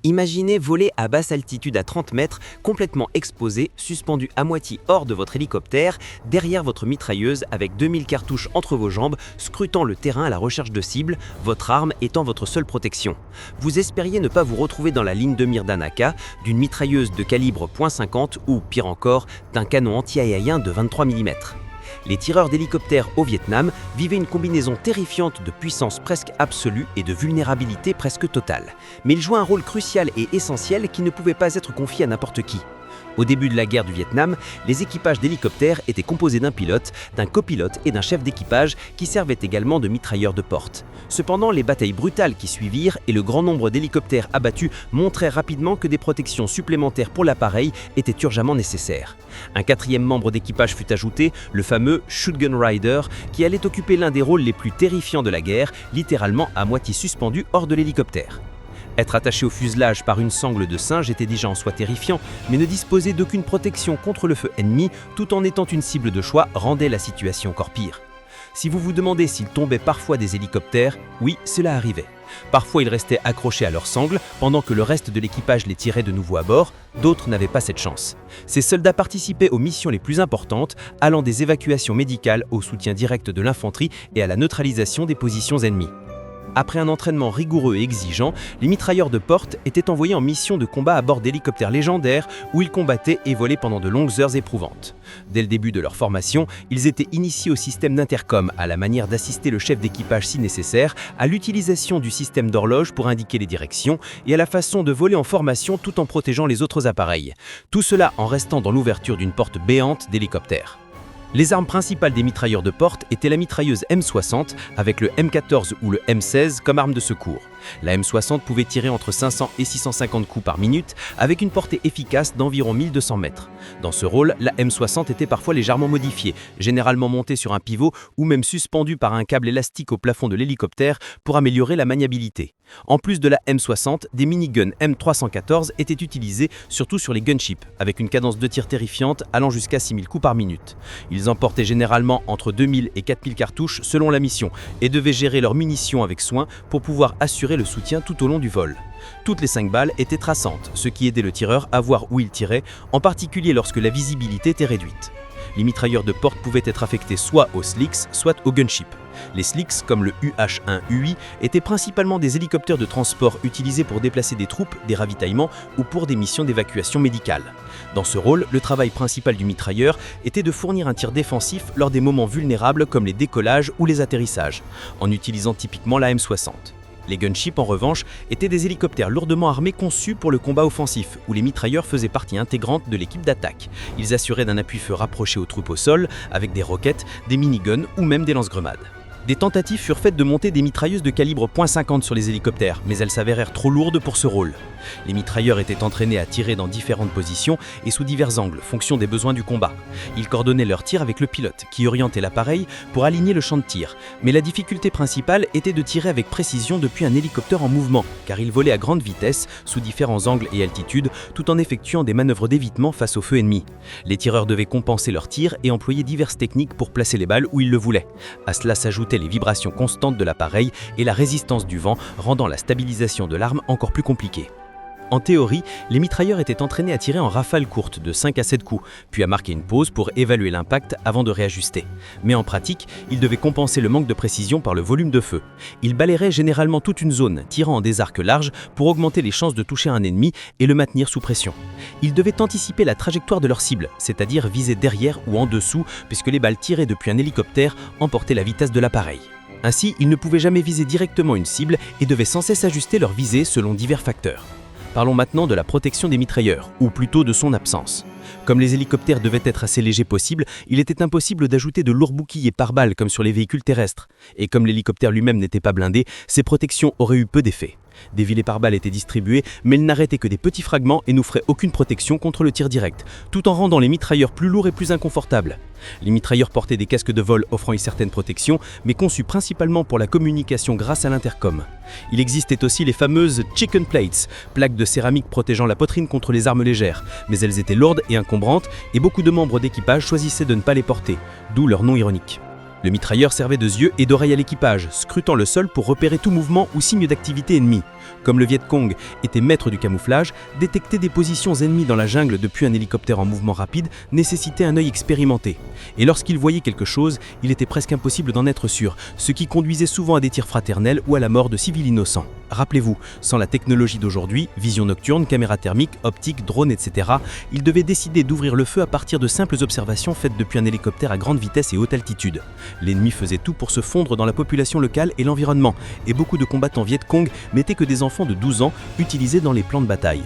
Imaginez voler à basse altitude à 30 mètres, complètement exposé, suspendu à moitié hors de votre hélicoptère, derrière votre mitrailleuse avec 2000 cartouches entre vos jambes, scrutant le terrain à la recherche de cibles, votre arme étant votre seule protection. Vous espériez ne pas vous retrouver dans la ligne de mire d'un AK, d'une mitrailleuse de calibre .50 ou, pire encore, d'un canon anti-aérien de 23 mm. Les tireurs d'hélicoptères au Vietnam vivaient une combinaison terrifiante de puissance presque absolue et de vulnérabilité presque totale. Mais ils jouaient un rôle crucial et essentiel qui ne pouvait pas être confié à n'importe qui. Au début de la guerre du Vietnam, les équipages d'hélicoptères étaient composés d'un pilote, d'un copilote et d'un chef d'équipage qui servaient également de mitrailleurs de porte. Cependant, les batailles brutales qui suivirent et le grand nombre d'hélicoptères abattus montraient rapidement que des protections supplémentaires pour l'appareil étaient urgemment nécessaires. Un quatrième membre d'équipage fut ajouté, le fameux Shotgun Rider, qui allait occuper l'un des rôles les plus terrifiants de la guerre, littéralement à moitié suspendu hors de l'hélicoptère. Être attaché au fuselage par une sangle de singe était déjà en soi terrifiant, mais ne disposer d'aucune protection contre le feu ennemi, tout en étant une cible de choix, rendait la situation encore pire. Si vous vous demandez s'il tombait parfois des hélicoptères, oui, cela arrivait. Parfois ils restaient accrochés à leurs sangles, pendant que le reste de l'équipage les tirait de nouveau à bord, d'autres n'avaient pas cette chance. Ces soldats participaient aux missions les plus importantes, allant des évacuations médicales au soutien direct de l'infanterie et à la neutralisation des positions ennemies. Après un entraînement rigoureux et exigeant, les mitrailleurs de porte étaient envoyés en mission de combat à bord d'hélicoptères légendaires où ils combattaient et volaient pendant de longues heures éprouvantes. Dès le début de leur formation, ils étaient initiés au système d'intercom, à la manière d'assister le chef d'équipage si nécessaire, à l'utilisation du système d'horloge pour indiquer les directions et à la façon de voler en formation tout en protégeant les autres appareils. Tout cela en restant dans l'ouverture d'une porte béante d'hélicoptère. Les armes principales des mitrailleurs de porte étaient la mitrailleuse M60 avec le M14 ou le M16 comme arme de secours. La M60 pouvait tirer entre 500 et 650 coups par minute avec une portée efficace d'environ 1200 mètres. Dans ce rôle, la M60 était parfois légèrement modifiée, généralement montée sur un pivot ou même suspendue par un câble élastique au plafond de l'hélicoptère pour améliorer la maniabilité. En plus de la M60, des miniguns M314 étaient utilisés surtout sur les gunships, avec une cadence de tir terrifiante allant jusqu'à 6000 coups par minute. Ils emportaient généralement entre 2000 et 4000 cartouches selon la mission et devaient gérer leurs munitions avec soin pour pouvoir assurer le soutien tout au long du vol. Toutes les 5 balles étaient traçantes, ce qui aidait le tireur à voir où il tirait, en particulier lorsque la visibilité était réduite. Les mitrailleurs de porte pouvaient être affectés soit aux slicks, soit aux gunships. Les slicks, comme le UH-1UI, étaient principalement des hélicoptères de transport utilisés pour déplacer des troupes, des ravitaillements ou pour des missions d'évacuation médicale. Dans ce rôle, le travail principal du mitrailleur était de fournir un tir défensif lors des moments vulnérables comme les décollages ou les atterrissages, en utilisant typiquement la M60. Les gunships, en revanche, étaient des hélicoptères lourdement armés conçus pour le combat offensif, où les mitrailleurs faisaient partie intégrante de l'équipe d'attaque. Ils assuraient d'un appui-feu rapproché aux troupes au sol, avec des roquettes, des miniguns ou même des lance-grenades. Des tentatives furent faites de monter des mitrailleuses de calibre .50 sur les hélicoptères, mais elles s'avérèrent trop lourdes pour ce rôle. Les mitrailleurs étaient entraînés à tirer dans différentes positions et sous divers angles, fonction des besoins du combat. Ils coordonnaient leur tir avec le pilote, qui orientait l'appareil pour aligner le champ de tir. Mais la difficulté principale était de tirer avec précision depuis un hélicoptère en mouvement, car il volait à grande vitesse, sous différents angles et altitudes, tout en effectuant des manœuvres d'évitement face au feu ennemi. Les tireurs devaient compenser leurs tirs et employer diverses techniques pour placer les balles où ils le voulaient. À cela s'ajoutaient les vibrations constantes de l'appareil et la résistance du vent, rendant la stabilisation de l'arme encore plus compliquée. En théorie, les mitrailleurs étaient entraînés à tirer en rafales courtes de 5 à 7 coups, puis à marquer une pause pour évaluer l'impact avant de réajuster. Mais en pratique, ils devaient compenser le manque de précision par le volume de feu. Ils balayeraient généralement toute une zone, tirant en des arcs larges pour augmenter les chances de toucher un ennemi et le maintenir sous pression. Ils devaient anticiper la trajectoire de leur cible, c'est-à-dire viser derrière ou en dessous, puisque les balles tirées depuis un hélicoptère emportaient la vitesse de l'appareil. Ainsi, ils ne pouvaient jamais viser directement une cible et devaient sans cesse ajuster leur visée selon divers facteurs. Parlons maintenant de la protection des mitrailleurs, ou plutôt de son absence. Comme les hélicoptères devaient être assez légers possible, il était impossible d'ajouter de lourds boucliers pare-balles comme sur les véhicules terrestres. Et comme l'hélicoptère lui-même n'était pas blindé, ces protections auraient eu peu d'effet. Des filets pare-balles étaient distribués, mais ils n'arrêtaient que des petits fragments et n'offraient aucune protection contre le tir direct, tout en rendant les mitrailleurs plus lourds et plus inconfortables. Les mitrailleurs portaient des casques de vol offrant une certaine protection, mais conçus principalement pour la communication grâce à l'intercom. Il existait aussi les fameuses chicken plates, plaques de céramique protégeant la poitrine contre les armes légères, mais elles étaient lourdes et encombrantes, et beaucoup de membres d'équipage choisissaient de ne pas les porter, d'où leur nom ironique. Le mitrailleur servait de yeux et d'oreilles à l'équipage, scrutant le sol pour repérer tout mouvement ou signe d'activité ennemie. Comme le Viet Cong était maître du camouflage, détecter des positions ennemies dans la jungle depuis un hélicoptère en mouvement rapide nécessitait un œil expérimenté. Et lorsqu'il voyait quelque chose, il était presque impossible d'en être sûr, ce qui conduisait souvent à des tirs fraternels ou à la mort de civils innocents. Rappelez-vous, sans la technologie d'aujourd'hui, vision nocturne, caméra thermique, optique, drone, etc., il devait décider d'ouvrir le feu à partir de simples observations faites depuis un hélicoptère à grande vitesse et haute altitude. L'ennemi faisait tout pour se fondre dans la population locale et l'environnement, et beaucoup de combattants Viet Cong n'étaient que des enfants de 12 ans utilisés dans les plans de bataille.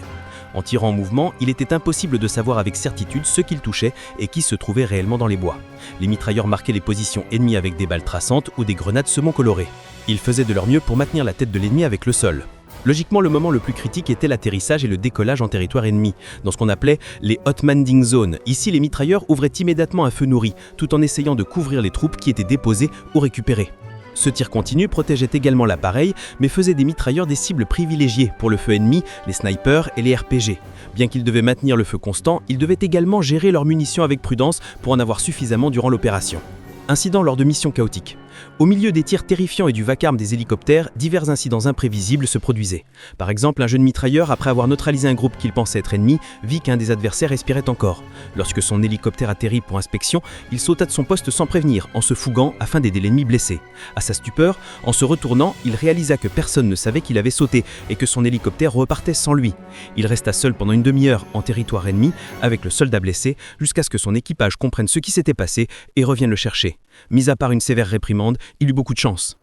En tirant en mouvement, il était impossible de savoir avec certitude ce qu'ils touchaient et qui se trouvait réellement dans les bois. Les mitrailleurs marquaient les positions ennemies avec des balles traçantes ou des grenades semant colorées. Ils faisaient de leur mieux pour maintenir la tête de l'ennemi avec le sol. Logiquement, le moment le plus critique était l'atterrissage et le décollage en territoire ennemi, dans ce qu'on appelait les Hot Landing Zones. Ici, les mitrailleurs ouvraient immédiatement un feu nourri, tout en essayant de couvrir les troupes qui étaient déposées ou récupérées. Ce tir continu protégeait également l'appareil, mais faisait des mitrailleurs des cibles privilégiées pour le feu ennemi, les snipers et les RPG. Bien qu'ils devaient maintenir le feu constant, ils devaient également gérer leurs munitions avec prudence pour en avoir suffisamment durant l'opération. Incidents lors de missions chaotiques. Au milieu des tirs terrifiants et du vacarme des hélicoptères, divers incidents imprévisibles se produisaient. Par exemple, un jeune mitrailleur, après avoir neutralisé un groupe qu'il pensait être ennemi, vit qu'un des adversaires respirait encore. Lorsque son hélicoptère atterrit pour inspection, il sauta de son poste sans prévenir, en se fouguant afin d'aider l'ennemi blessé. À sa stupeur, en se retournant, il réalisa que personne ne savait qu'il avait sauté et que son hélicoptère repartait sans lui. Il resta seul pendant une demi-heure en territoire ennemi, avec le soldat blessé, jusqu'à ce que son équipage comprenne ce qui s'était passé et revienne le chercher. Mis à part une sévère réprimande, il eut beaucoup de chance.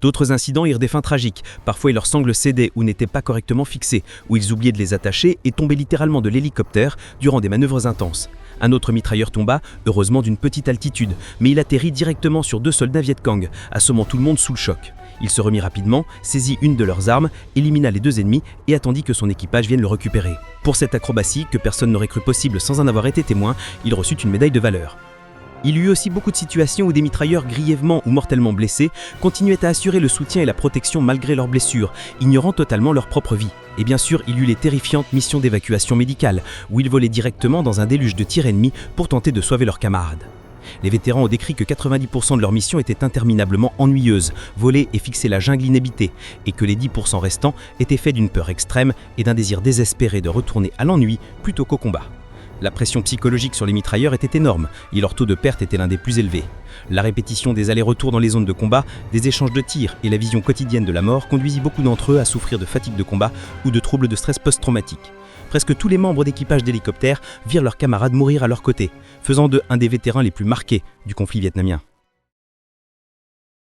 D'autres incidents eurent des fins tragiques. Parfois, leurs sangles cédaient ou n'étaient pas correctement fixées, ou ils oubliaient de les attacher et tombaient littéralement de l'hélicoptère durant des manœuvres intenses. Un autre mitrailleur tomba, heureusement d'une petite altitude, mais il atterrit directement sur 2 soldats Viet Cong, assommant tout le monde sous le choc. Il se remit rapidement, saisit une de leurs armes, élimina les 2 ennemis et attendit que son équipage vienne le récupérer. Pour cette acrobatie, que personne n'aurait cru possible sans en avoir été témoin, il reçut une médaille de valeur. Il y eut aussi beaucoup de situations où des mitrailleurs grièvement ou mortellement blessés continuaient à assurer le soutien et la protection malgré leurs blessures, ignorant totalement leur propre vie. Et bien sûr, il y eut les terrifiantes missions d'évacuation médicale, où ils volaient directement dans un déluge de tirs ennemis pour tenter de sauver leurs camarades. Les vétérans ont décrit que 90% de leur mission était interminablement ennuyeuse, voler et fixer la jungle inhabitée, et que les 10% restants étaient faits d'une peur extrême et d'un désir désespéré de retourner à l'ennui plutôt qu'au combat. La pression psychologique sur les mitrailleurs était énorme et leur taux de perte était l'un des plus élevés. La répétition des allers-retours dans les zones de combat, des échanges de tirs et la vision quotidienne de la mort conduisit beaucoup d'entre eux à souffrir de fatigue de combat ou de troubles de stress post-traumatique. Presque tous les membres d'équipage d'hélicoptères virent leurs camarades mourir à leur côté, faisant d'eux un des vétérans les plus marqués du conflit vietnamien.